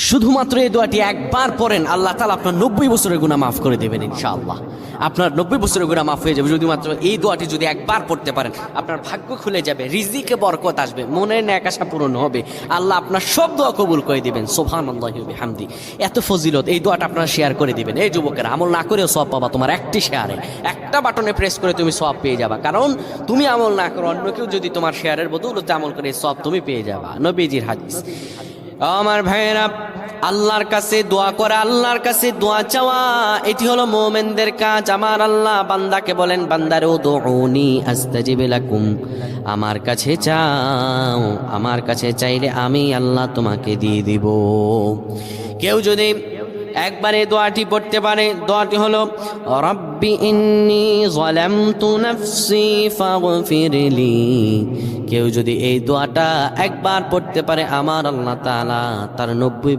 শুধুমাত্র এই দোয়াটি একবার পড়েন, আল্লাহ তাআলা আপনার 90 বছরের গুনাহ মাফ করে দেবেন ইনশাআল্লাহ। আপনার 90 বছরের গুনাহ মাফ হয়ে যাবে শুধুমাত্র এই দোয়াটি যদি একবার পড়তে পারেন। আপনার ভাগ্য খুলে যাবে, রিজিকে বরকত আসবে, মনের ন্যাক আশা পূরণ হবে, আল্লাহ আপনার সব দোয়া কবুল করে দিবেন। সুবহানাল্লাহি ওয়া বিহামদি। এত ফজিলত, এই দোয়াটা আপনারা শেয়ার করে দিবেন। এই যুবকেরা, আমল না করেও সওয়াব পাবা। তোমার একটি শেয়ারে, একটা বাটনে প্রেস করে তুমি সওয়াব পেয়ে যাবা। কারণ তুমি আমল না করো, অন্য কেউ যদি তোমার শেয়ারের বদৌলতে আমল করে, সওয়াব তুমি পেয়ে যাবা। নবীজির হাদিস। আমার ভাইয়েরা, আল্লাহর কাছে দোয়া করা, আল্লাহর কাছে দোয়া চাওয়া, এটি হলো মুমিনদের কাজ। আমার আল্লাহ বান্দাকে বলেন, বান্দারে উদউনি আস্তাজিব লাকুম, আমার কাছে চাও, আমার কাছে চাইলে আমি আল্লাহ তোমাকে দিয়ে দিব। কেউ যদি একবারে দোয়াটি পড়তে পারে, দোয়াটি হলো রব্বি ইন্নী যালামতু নাফসি ফাগফিরলি। কেউ যদি এই দোয়াটা একবার পড়তে পারে, আমার আল্লাহ তাআলা তার 90